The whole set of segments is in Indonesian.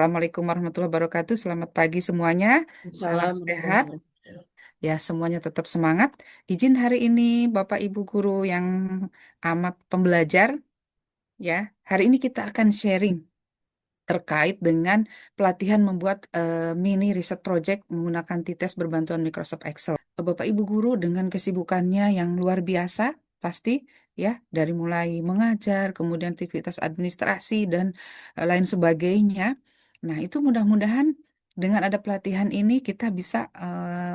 Assalamualaikum warahmatullahi wabarakatuh. Selamat pagi semuanya. Salam Salam warahmatullahi sehat. wabarakatuh. Ya, semuanya tetap semangat. Izin hari ini Bapak Ibu guru yang amat pembelajar, ya. Hari ini kita akan sharing terkait dengan pelatihan membuat mini research project menggunakan TITES berbantuan Microsoft Excel. Bapak Ibu guru dengan kesibukannya yang luar biasa, pasti ya, dari mulai mengajar, kemudian aktivitas administrasi dan lain sebagainya. Nah, itu mudah-mudahan dengan ada pelatihan ini kita bisa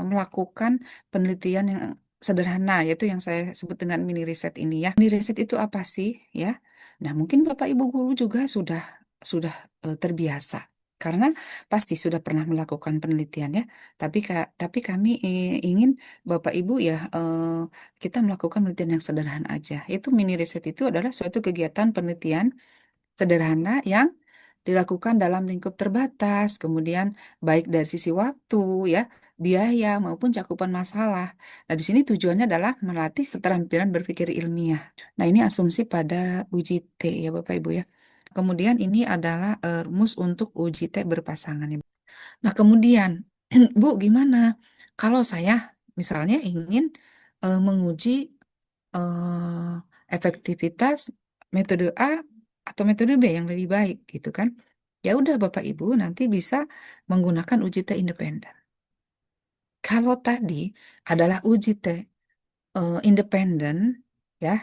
melakukan penelitian yang sederhana, yaitu yang saya sebut dengan mini riset ini ya. Mini riset itu apa sih ya? Nah, mungkin Bapak Ibu guru juga sudah terbiasa karena pasti sudah pernah melakukan penelitian ya. Tapi kami ingin Bapak Ibu ya kita melakukan penelitian yang sederhana aja. Itu mini riset itu adalah suatu kegiatan penelitian sederhana yang dilakukan dalam lingkup terbatas, kemudian baik dari sisi waktu ya, biaya maupun cakupan masalah. Nah, di sini tujuannya adalah melatih keterampilan berpikir ilmiah. Nah, ini asumsi pada uji T ya Bapak Ibu ya. Kemudian ini adalah rumus untuk uji T berpasangan ya. Nah, kemudian Bu gimana kalau saya misalnya ingin menguji efektivitas metode A atau metode B yang lebih baik gitu kan. Ya udah Bapak Ibu nanti bisa menggunakan uji T independen. Kalau tadi adalah uji T independen ya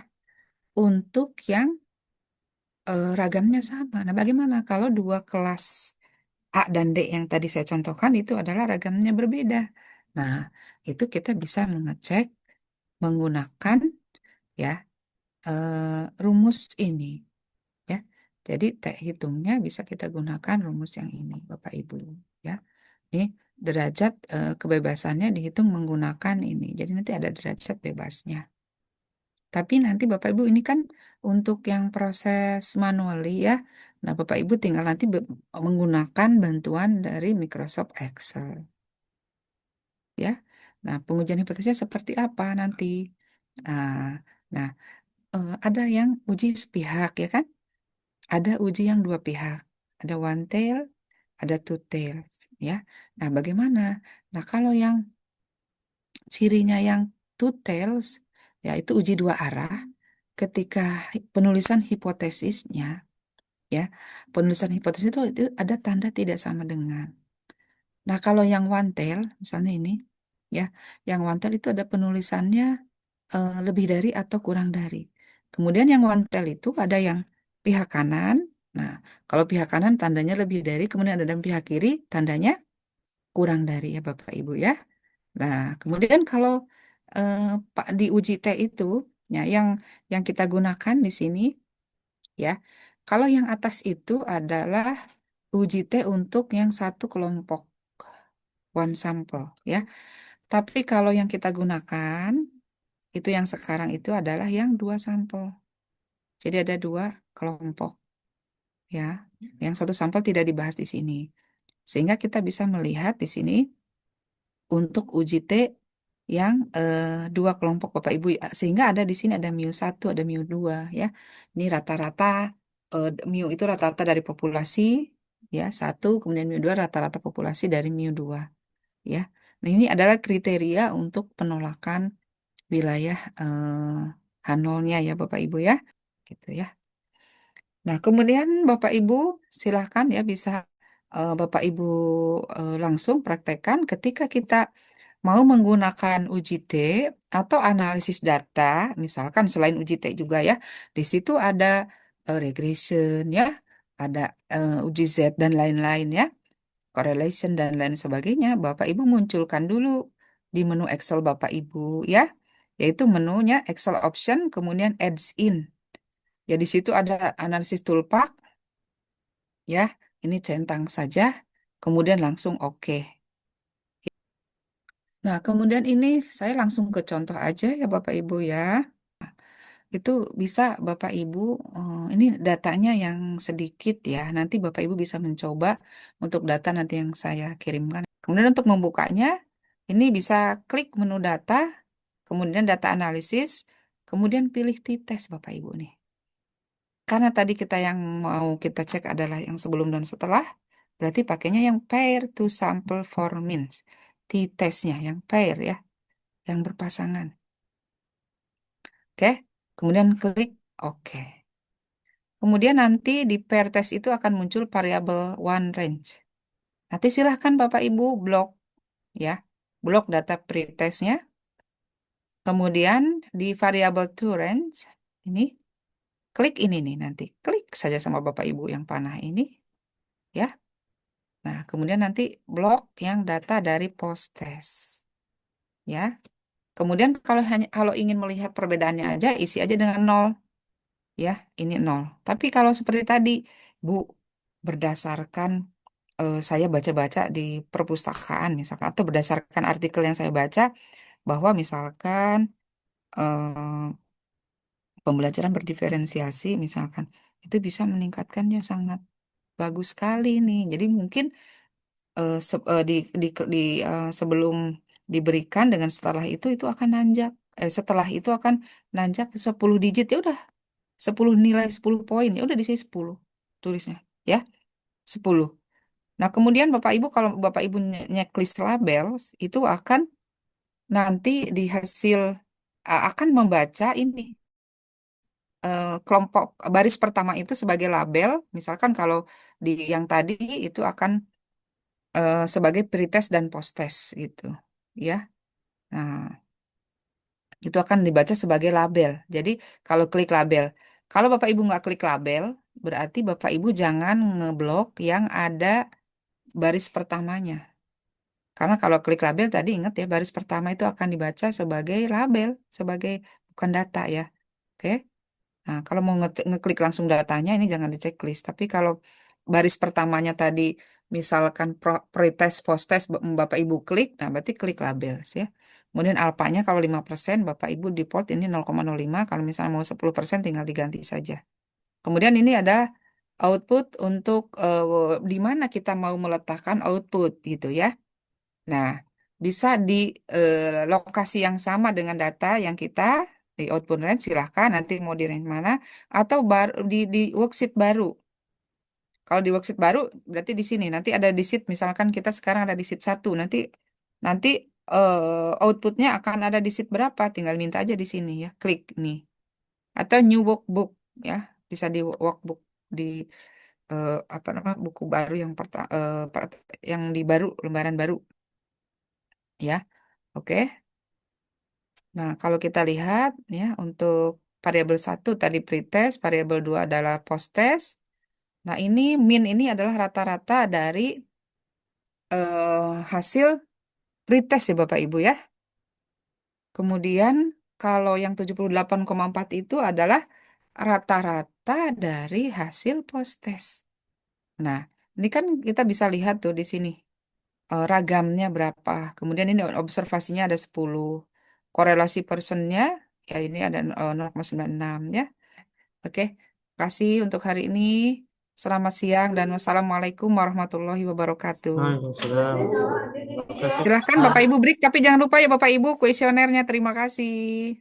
untuk yang ragamnya sama. Nah, bagaimana kalau dua kelas A dan D yang tadi saya contohkan itu adalah ragamnya berbeda? Nah, itu kita bisa mengecek menggunakan ya rumus ini ya. Jadi T hitungnya bisa kita gunakan rumus yang ini, Bapak Ibu ya. Ini derajat kebebasannya dihitung menggunakan ini. Jadi nanti ada derajat bebasnya. Tapi nanti Bapak Ibu ini kan untuk yang proses manually ya. Nah, Bapak Ibu tinggal nanti menggunakan bantuan dari Microsoft Excel ya. Nah, pengujian hipotesisnya seperti apa nanti? Nah, nah ada yang uji sepihak ya kan? Ada uji yang dua pihak. Ada one tail, ada two tails ya. Nah, bagaimana? Nah, kalau yang cirinya yang two tails, yaitu uji dua arah, ketika penulisan hipotesisnya, ya, penulisan hipotesis itu ada tanda tidak sama dengan. Nah, kalau yang one tail, misalnya ini, ya, yang one tail itu ada penulisannya lebih dari atau kurang dari. Kemudian yang one tail itu ada yang pihak kanan. Nah, kalau pihak kanan tandanya lebih dari, kemudian ada yang pihak kiri tandanya kurang dari ya Bapak Ibu ya. Nah, kemudian kalau eh, Pak di uji T itu ya yang kita gunakan di sini ya. Kalau yang atas itu adalah uji T untuk yang satu kelompok one sample ya. Tapi kalau yang kita gunakan itu yang sekarang itu adalah yang dua sampel. Jadi ada dua kelompok ya. Yang satu sampel tidak dibahas di sini. Sehingga kita bisa melihat di sini untuk uji T yang dua kelompok Bapak Ibu ya. Sehingga ada di sini ada mu satu, ada mu dua ya. Ini rata-rata mu itu rata-rata dari populasi ya satu, kemudian mu dua rata-rata populasi dari mu dua ya. Nah, ini adalah kriteria untuk penolakan wilayah Hanolnya ya Bapak Ibu ya. Gitu ya. Nah, kemudian Bapak Ibu silahkan ya bisa Bapak Ibu langsung praktekkan ketika kita mau menggunakan uji T atau analisis data, misalkan selain uji T juga ya, di situ ada regression ya, ada uji Z dan lain-lain ya, correlation dan lain sebagainya. Bapak Ibu munculkan dulu di menu Excel Bapak Ibu ya, yaitu menunya Excel option kemudian adds in. Ya di situ ada analisis toolpath ya, ini centang saja, kemudian langsung oke. Nah, kemudian ini saya langsung ke contoh aja ya Bapak Ibu ya. Itu bisa Bapak Ibu, ini datanya yang sedikit ya. Nanti Bapak Ibu bisa mencoba untuk data nanti yang saya kirimkan. Kemudian untuk membukanya, ini bisa klik menu data, kemudian data analisis, kemudian pilih t-test Bapak Ibu nih. Karena tadi kita yang mau kita cek adalah yang sebelum dan setelah. berarti pakainya yang pair to sample for means. T-testnya yang pair ya, yang berpasangan. Oke, kemudian klik oke. Kemudian nanti di pair test itu akan muncul variabel one range. Nanti silahkan Bapak Ibu blok ya, blok data pretestnya. Kemudian di variabel to range ini klik ini nih nanti, klik saja sama Bapak Ibu yang panah ini ya. Nah, kemudian nanti blok yang data dari post test ya. Kemudian kalau ingin melihat perbedaannya aja isi aja dengan nol ya, ini nol. Tapi kalau seperti tadi, Bu, berdasarkan saya baca-baca di perpustakaan misalkan atau berdasarkan artikel yang saya baca bahwa misalkan pembelajaran berdiferensiasi misalkan itu bisa meningkatkannya sangat bagus sekali nih. Jadi mungkin sebelum diberikan dengan setelah itu akan nanjak. Setelah itu akan nanjak ke 10 digit ya udah 10 nilai 10 poin ya udah di sini 10 tulisnya ya 10. Nah, kemudian Bapak Ibu kalau Bapak Ibu checklist label itu akan nanti di hasil akan membaca ini kelompok baris pertama itu sebagai label. Misalkan kalau di yang tadi itu akan sebagai pretest dan posttest gitu. Ya. Nah, itu akan dibaca sebagai label. Jadi kalau klik label, kalau Bapak Ibu nggak klik label, berarti Bapak Ibu jangan ngeblok yang ada baris pertamanya. Karena kalau klik label tadi ingat ya baris pertama itu akan dibaca sebagai label, sebagai bukan data ya. Oke. Nah, kalau mau ngeklik langsung datanya ini jangan di checklist. Tapi kalau baris pertamanya tadi misalkan pretest, posttest Bapak Ibu klik, nah berarti klik labels ya. Kemudian alpanya kalau 5% Bapak Ibu default ini 0,05, kalau misalnya mau 10% tinggal diganti saja. Kemudian ini ada output untuk di mana kita mau meletakkan output gitu ya. Nah, bisa di lokasi yang sama dengan data yang kita di output range silahkan nanti mau di range mana atau baru di worksheet baru. Kalau di worksheet baru berarti di sini nanti ada di sheet misalkan kita sekarang ada di sheet 1 nanti outputnya akan ada di sheet berapa tinggal minta aja di sini ya klik nih atau new workbook ya bisa di workbook di apa namanya buku baru yang yang di baru lembaran baru ya. Oke. Nah, kalau kita lihat ya untuk variabel satu tadi pretest, variabel 2 adalah posttest. Nah, ini min ini adalah rata-rata dari hasil pretest ya Bapak Ibu ya. Kemudian kalau yang 78,4 itu adalah rata-rata dari hasil posttest. Nah, ini kan kita bisa lihat tuh di sini ragamnya berapa. Kemudian ini observasinya ada 10. Korelasi personnya ya ini ada 0,96 ya. Oke, kasih untuk hari ini. Selamat siang dan wassalamualaikum warahmatullahi wabarakatuh. Waalaikumsalam. Terima kasih. Silahkan Bapak Ibu break, tapi jangan lupa ya Bapak Ibu kuesionernya. Terima kasih.